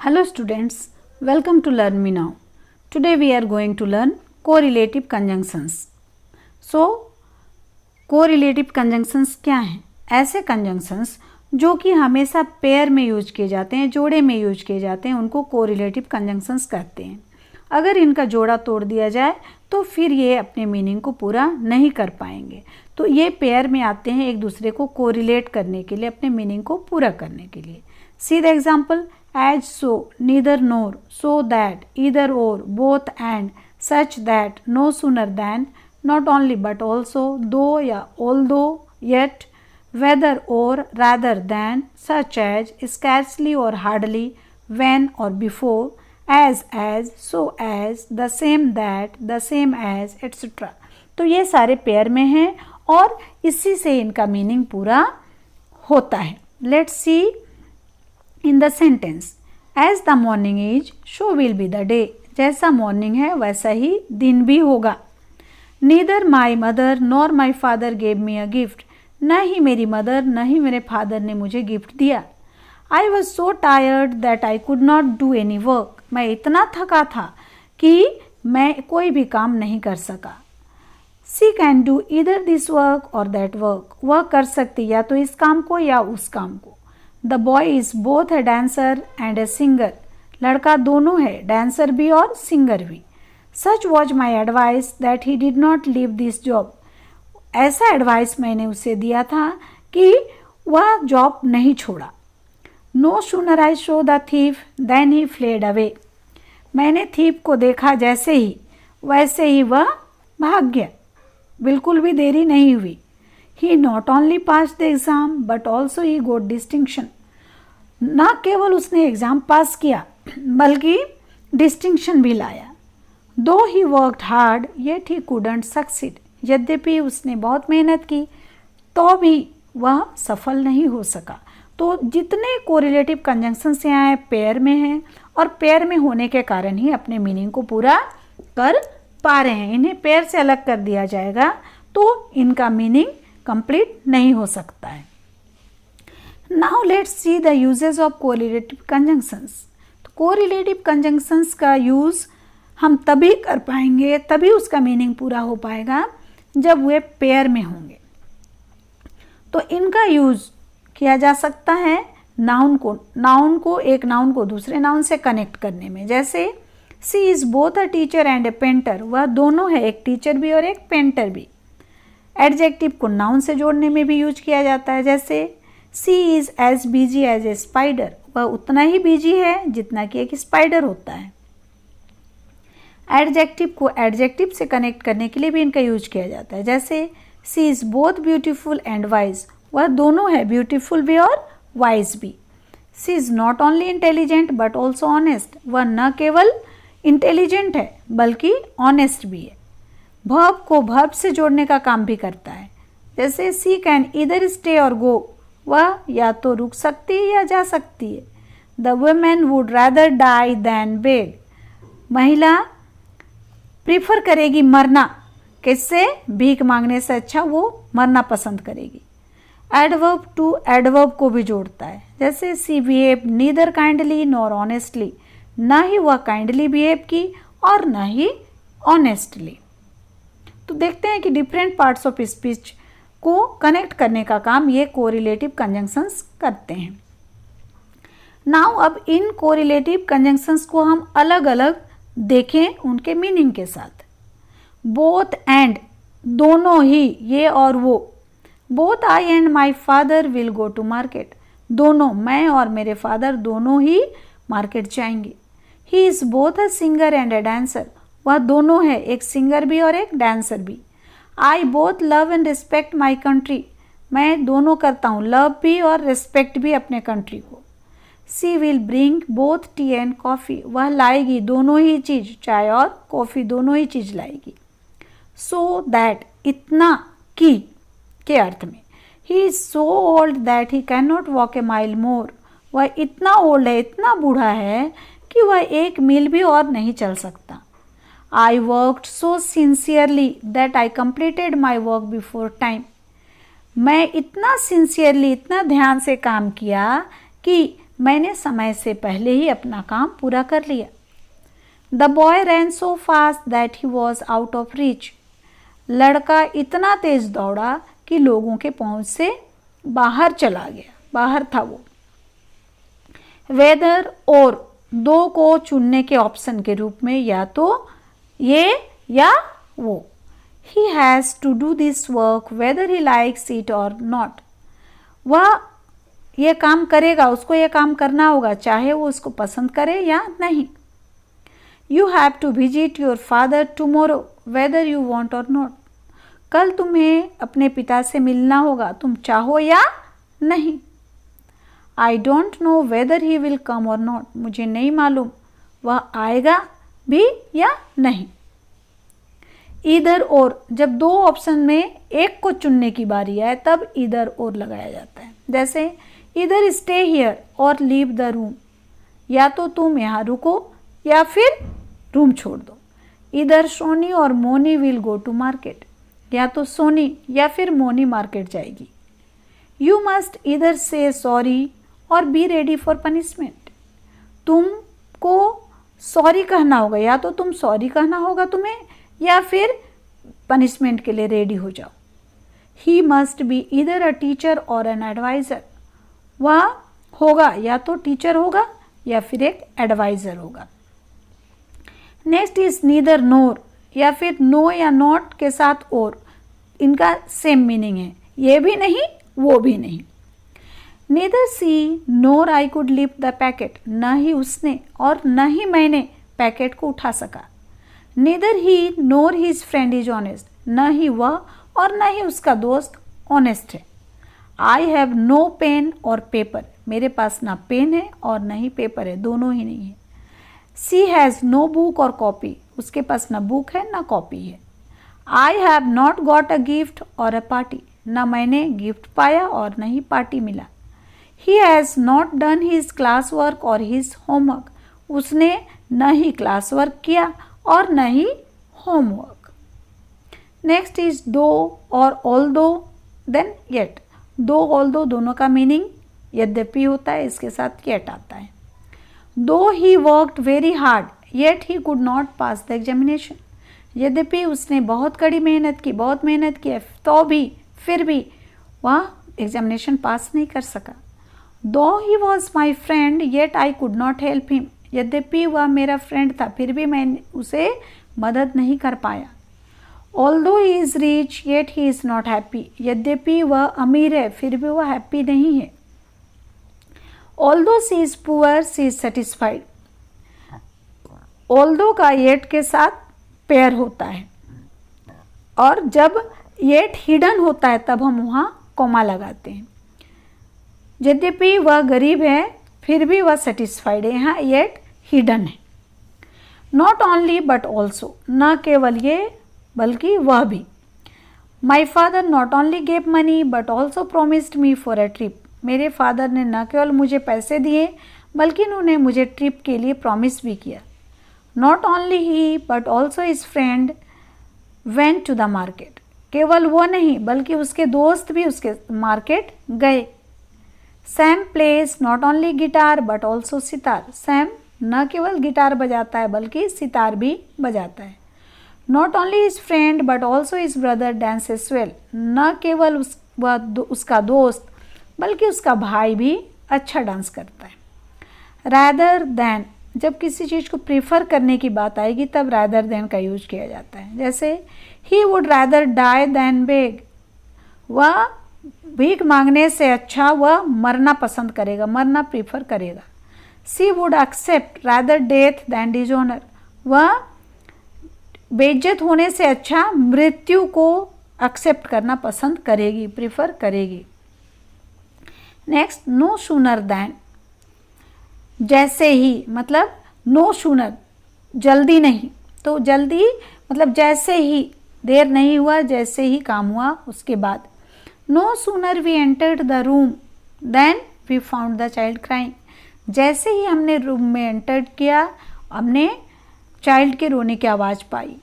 Hello students, welcome to Learn Me Now. Today we are going to learn correlative conjunctions. So, correlative conjunctions क्या हैं? ऐसे conjunctions जो कि हमेशा pair में यूज किए जाते हैं, जोड़े में यूज किए जाते हैं, उनको correlative conjunctions कहते हैं. अगर इनका जोड़ा तोड़ दिया जाए तो फिर ये अपने मीनिंग को पूरा नहीं कर पाएंगे. तो ये पेयर में आते हैं एक दूसरे को कोरिलेट करने के लिए, अपने मीनिंग को पूरा करने के लिए. See the example: as, so, neither, nor, so that, either or, both and, such that, no sooner than, not only but also, though या although, yet, whether or, rather than, such as, scarcely or hardly, when or before, as, so as, the same that, the same as, etc. तो ये सारे pair में हैं और इसी से इनका मीनिंग पूरा होता है. Let's see in the sentence: as the morning is so will be the day. जैसा मॉर्निंग है वैसा ही दिन भी होगा. Neither my mother nor my father gave me a gift. न ही मेरी मदर न ही मेरे फादर ने मुझे गिफ्ट दिया. I was so tired that I could not do any work. मैं इतना थका था कि मैं कोई भी काम नहीं कर सका. She can do either this work or that work. वह कर सकती या तो इस काम को या उस काम को. The boy is both a dancer and a singer. लड़का दोनों है, डांसर भी और सिंगर भी. Such was my advice that he did not leave this job. ऐसा एडवाइस मैंने उसे दिया था कि वह जॉब नहीं छोड़ा. No sooner I show the thief then he fled away. मैंने थीफ को देखा जैसे ही वैसे ही वह भाग गया. बिल्कुल भी देरी नहीं हुई. He not only passed the exam but also he got distinction. न केवल उसने एग्जाम पास किया बल्कि डिस्टिंक्शन भी लाया. Though he worked hard yet he couldn't succeed. यद्यपि उसने बहुत मेहनत की तो भी वह सफल नहीं हो सका. तो जितने कोरिलेटिव कंजंक्शंस यहाँ हैं पेयर में हैं और पेयर में होने के कारण ही अपने मीनिंग को पूरा कर पा रहे हैं. इन्हें पेयर से अलग कर दिया जाएगा तो इनका मीनिंग कंप्लीट नहीं हो सकता है. Now let's see the uses of correlative conjunctions. तो कोरिलेटिव कंजंक्शंस का यूज़ हम तभी कर पाएंगे, तभी उसका मीनिंग पूरा हो पाएगा जब वे पेयर में होंगे. तो इनका यूज़ किया जा सकता है नाउन को एक नाउन को दूसरे नाउन से कनेक्ट करने में. जैसे she is both a teacher and a painter. वह दोनों है, एक टीचर भी और एक पेंटर भी. एडजेक्टिव को नाउन से जोड़ने में भी यूज किया जाता है. जैसे she is as busy as a spider. वह उतना ही बिजी है जितना कि एक स्पाइडर होता है. एडजेक्टिव को एडजेक्टिव से कनेक्ट करने के लिए भी इनका यूज किया जाता है. जैसे she is both beautiful and wise. वह दोनों है, ब्यूटीफुल भी और वाइज भी. She is not only intelligent but also honest. वह न केवल इंटेलिजेंट है बल्कि ऑनेस्ट भी है. वर्ब को वर्ब से जोड़ने का काम भी करता है. जैसे सी कैन ईदर स्टे और गो. वह या तो रुक सकती है या जा सकती है. The women would rather die than beg. महिला प्रीफर करेगी मरना. किससे? भीख मांगने से अच्छा वो मरना पसंद करेगी. एडवर्ब टू एडवर्ब को भी जोड़ता है. जैसे she behave neither kindly nor honestly. ना ही वह काइंडली बिहेव की और ना ही ऑनेस्टली. तो देखते हैं कि डिफरेंट पार्ट्स ऑफ स्पीच को कनेक्ट करने का काम ये कोरिलेटिव कंजंक्शंस करते हैं. नाउ अब इन कोरिलेटिव कंजंक्शंस को हम अलग अलग देखें उनके मीनिंग के साथ. बोथ एंड दोनों ही, ये और वो. Both I and my father will go to market. दोनों, मैं और मेरे फादर दोनों ही मार्केट जाएंगे. He is both a singer and a dancer. वह दोनों है, एक सिंगर भी और एक डांसर भी. I both love and respect my country. मैं दोनों करता हूँ, लव भी और रिस्पेक्ट भी अपने कंट्री को. She will bring both tea and coffee. वह लाएगी दोनों ही चीज़, चाय और कॉफ़ी दोनों ही चीज़ लाएगी. सो दैट, इतना कि के अर्थ में. He is so old that he can not walk a mile more. वह इतना ओल्ड है, इतना बूढ़ा है कि वह एक मील भी और नहीं चल सकता. I worked so sincerely that I completed my work before time. मैं इतना सिंसियरली, इतना ध्यान से काम किया कि मैंने समय से पहले ही अपना काम पूरा कर लिया। The boy ran so fast that he was out of reach. लड़का इतना तेज दौड़ा कि लोगों के पहुंच से बाहर चला गया, बाहर था वो। वेदर और दो को चुनने के ऑप्शन के रूप में या तो ये या वो। He has to do this work whether he likes it or not. वह ये काम करेगा, उसको ये काम करना होगा चाहे वो उसको पसंद करे या नहीं। You have to visit your father tomorrow whether you want or not. कल तुम्हें अपने पिता से मिलना होगा, तुम चाहो या नहीं। I don't know whether he will come or not. मुझे नहीं मालूम वह आएगा भी या नहीं। इधर और, जब दो ऑप्शन में एक को चुनने की बारी आए तब इधर और लगाया जाता है। जैसे इधर स्टे हियर और लीव द रूम, या तो तुम यहाँ रुको या फिर रूम छोड़ दो। इधर सोनी और Moni will go to market, या तो सोनी या फिर मोनी मार्केट जाएगी। You must either say sorry or be ready for punishment. तुमको सॉरी कहना होगा, या तो तुम सॉरी कहना होगा तुम्हें या फिर पनिशमेंट के लिए रेडी हो जाओ। ही मस्ट बी इधर अ टीचर और एन एडवाइज़र। वह होगा या तो टीचर होगा या फिर एक एडवाइज़र होगा। नेक्स्ट इज नीदर नोर, या फिर नो या नॉट के साथ और, इनका सेम मीनिंग है, ये भी नहीं वो भी नहीं। Neither she nor I could lift the packet, न ही उसने और न ही मैंने पैकेट को उठा सका। Neither he NOR his friend is honest, न ही वह और न ही उसका दोस्त ऑनेस्ट है। आई हैव नो पेन और पेपर, मेरे पास ना पेन है और न ही पेपर है, दोनों ही नहीं है। सी हैज़ नो बुक और कॉपी, उसके पास ना बुक है ना कॉपी है। I have not got a gift और अ पार्टी, न मैंने गिफ्ट पाया और न ही पार्टी मिला। He has not done his class work और हिज होमवर्क, उसने न ही क्लास वर्क किया और न ही होमवर्क। नेक्स्ट इज दो और ऑल दो देन येट। दो ऑल दो दोनों का मीनिंग यद्यपि होता है, इसके साथ येट आता है। दो he worked very hard yet he could not pass the examination, यद्यपि उसने बहुत कड़ी मेहनत की, बहुत मेहनत की तो भी फिर भी वह एग्जामिनेशन पास नहीं कर सका। दो he was my friend yet I could not help him, यद्यपि वह मेरा फ्रेंड था फिर भी मैं उसे मदद नहीं कर पाया। Although he is rich yet he is not happy, यद्यपि वह अमीर है फिर भी वह हैप्पी नहीं है। Although she is poor she is satisfied, although का येट के साथ पेयर होता है और जब येट हिडन होता है तब हम वहाँ कॉमा लगाते हैं। यद्यपि वह गरीब है फिर भी वह सेटिस्फाइड है, यहाँ येट हिडन है। नॉट ओनली बट ऑल्सो, न केवल ये बल्कि वह भी। My father not only gave money but also promised me for a trip, मेरे फादर ने न केवल मुझे पैसे दिए बल्कि उन्होंने मुझे ट्रिप के लिए प्रॉमिस भी किया। Not only he but also his friend went to the market, केवल वो नहीं बल्कि उसके दोस्त भी उसके मार्केट गए। Sam place not only guitar but also sitar, Sam न केवल गिटार बजाता है बल्कि सितार भी बजाता है। Not only his friend but also his brother dances well, न केवल उसका दोस्त बल्कि उसका भाई भी अच्छा डांस करता है। रैदर दैन, जब किसी चीज़ को प्रीफर करने की बात आएगी तब रैदर देन का यूज किया जाता है। जैसे he would rather die than beg, वह भीख मांगने से अच्छा वह मरना पसंद करेगा, मरना प्रीफर करेगा। She would accept rather death than dishonour, वह बेइज्जत होने से अच्छा मृत्यु को एक्सेप्ट करना पसंद करेगी, प्रीफर करेगी। नेक्स्ट नो सूनर दैन, जैसे ही मतलब नो सूनर जल्दी नहीं, तो जल्दी मतलब जैसे ही, देर नहीं हुआ जैसे ही काम हुआ उसके बाद। No sooner we entered the room than we found the child crying, जैसे ही हमने रूम में एंटर किया हमने चाइल्ड के रोने की आवाज़ पाई।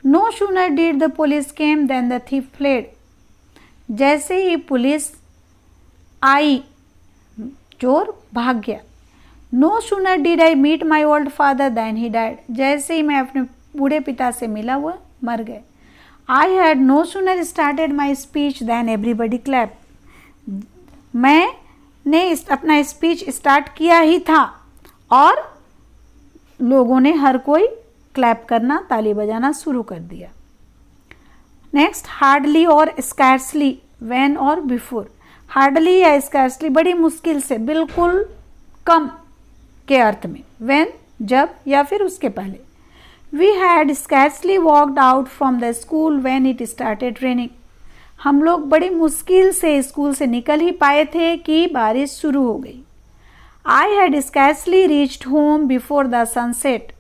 No sooner did the police came then the thief fled, जैसे ही पुलिस आई चोर भाग गया। No sooner did I meet my old father than he died, जैसे ही मैं अपने बूढ़े पिता से मिला वो मर गए। I had no sooner started my speech than everybody clap, मैंने अपना स्पीच स्टार्ट किया ही था और लोगों ने हर कोई क्लैप करना, ताली बजाना शुरू कर दिया। नेक्स्ट, हार्डली और स्कैर्सली, व्हेन और बिफोर। हार्डली या स्कैर्सली बड़ी मुश्किल से, बिल्कुल कम के अर्थ में। व्हेन जब या फिर उसके पहले। We had scarcely walked out from the school when it started raining, हम लोग बड़ी मुश्किल से स्कूल से निकल ही पाए थे कि बारिश शुरू हो गई। I had scarcely reached home before the sunset,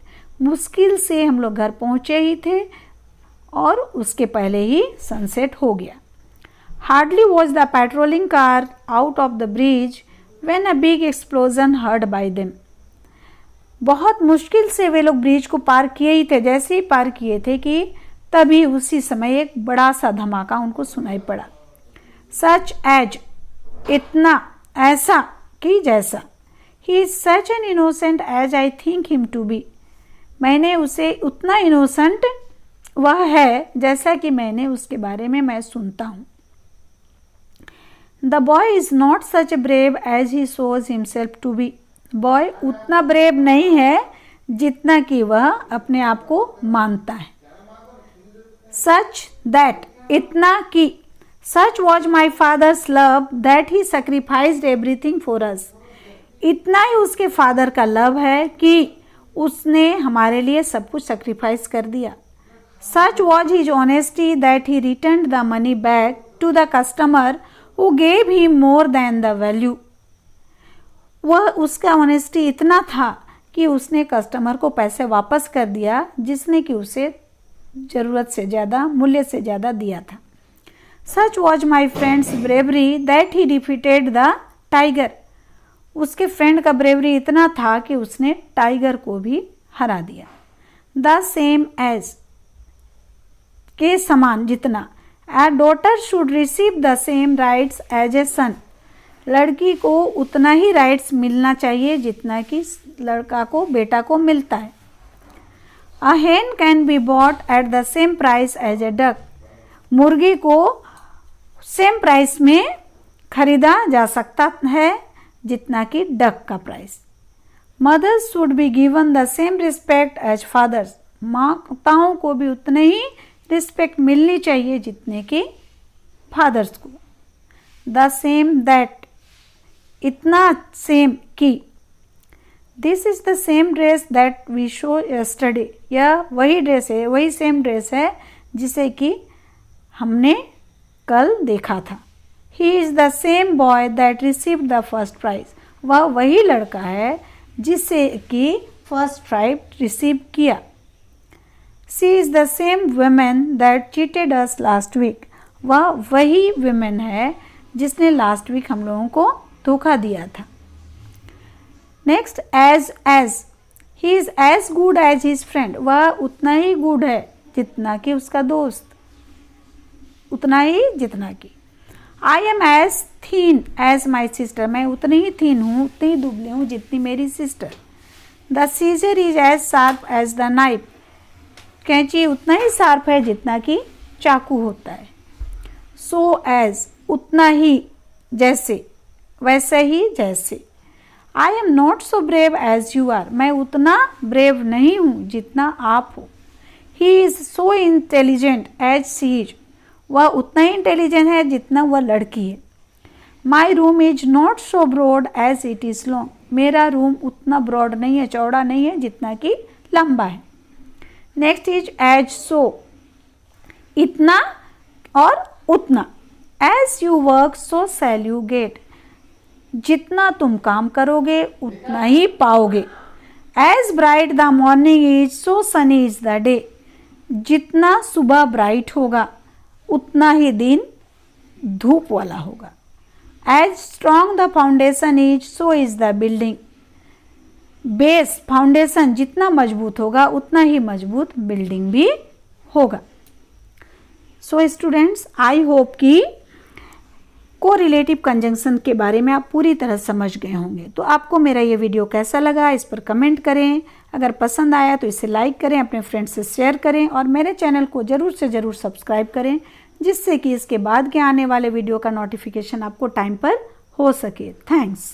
मुश्किल से हम लोग घर पहुँचे ही थे और उसके पहले ही सनसेट हो गया। Hardly was the patrolling car out of the bridge when a big explosion heard by them, बहुत मुश्किल से वे लोग ब्रिज को पार किए ही थे, जैसे ही पार किए थे कि तभी उसी समय एक बड़ा सा धमाका उनको सुनाई पड़ा। सच एज, इतना, ऐसा कि जैसा। He is such an innocent as I think him to be, मैंने उसे उतना इनोसेंट वह है जैसा कि मैंने उसके बारे में मैं सुनता हूँ। The boy is not such brave as he shows himself to be, boy उतना ब्रेव नहीं है जितना कि वह अपने आप को मानता है। सच दैट, इतना कि। सच was my father's love that he sacrificed everything for us, इतना ही उसके फादर का लव है कि उसने हमारे लिए सब कुछ सेक्रीफाइस कर दिया। Such was his honesty that he returned the money back to the customer who gave he more than the value, वह उसका ऑनेस्टी इतना था कि उसने कस्टमर को पैसे वापस कर दिया जिसने कि उसे ज़रूरत से ज़्यादा, मूल्य से ज़्यादा दिया था। सच was my friends bravery that he defeated the tiger, उसके फ्रेंड का ब्रेवरी इतना था कि उसने टाइगर को भी हरा दिया। द सेम एज, के समान, जितना। A daughter should receive the same rights as a son, लड़की को उतना ही राइट्स मिलना चाहिए जितना कि लड़का को, बेटा को मिलता है। A hen can be bought at the same price as a duck, मुर्गी को सेम प्राइस में खरीदा जा सकता है जितना कि डक का price. Mothers should be given the same respect as fathers, माताओं को भी उतने ही रिस्पेक्ट मिलनी चाहिए जितने कि फादर्स को। द सेम दैट, इतना सेम कि। This is the same dress that we show yesterday, यह वही ड्रेस है, वही सेम ड्रेस है जिसे कि हमने कल देखा था। He is the same boy that received the first prize, वह वही लड़का है जिसे कि फर्स्ट प्राइज रिसीव किया। She is the same women that cheated us last week, वह वही वुमेन है जिसने लास्ट वीक हम लोगों को धोखा दिया था। Next, as, he is as good as his friend, वह उतना ही गुड है जितना कि उसका दोस्त, उतना ही जितना कि। I am as thin as my sister, मैं उतनी ही थीन हूँ, उतनी ही दुबली हूँ जितनी मेरी sister. The scissor is as sharp as the knife, कैंची उतना ही शार्प है जितना कि चाकू होता है। सो एज, उतना ही, जैसे, वैसे ही जैसे। I am not so brave as you are, मैं उतना ब्रेव नहीं हूँ जितना आप हो। He is so intelligent as she is, वह उतना ही इंटेलिजेंट है जितना वह लड़की है। My room is not so broad as it is long, मेरा रूम उतना ब्रॉड नहीं है, चौड़ा नहीं है जितना कि लंबा है। नेक्स्ट इज एज सो, इतना और उतना। As you work so shall you get, जितना तुम काम करोगे उतना ही पाओगे। As bright the morning is so sunny is the day, जितना सुबह ब्राइट होगा उतना ही दिन धूप वाला होगा। As strong the foundation is so is the building, base, foundation जितना मजबूत होगा उतना ही मजबूत बिल्डिंग भी होगा। सो स्टूडेंट्स, आई होप कि कोरिलेटिव कंजंक्शन के बारे में आप पूरी तरह समझ गए होंगे। तो आपको मेरा ये वीडियो कैसा लगा इस पर कमेंट करें। अगर पसंद आया तो इसे लाइक करें, अपने फ्रेंड्स से शेयर करें और मेरे चैनल को ज़रूर से ज़रूर सब्सक्राइब करें, जिससे कि इसके बाद के आने वाले वीडियो का नोटिफिकेशन आपको टाइम पर हो सके। थैंक्स।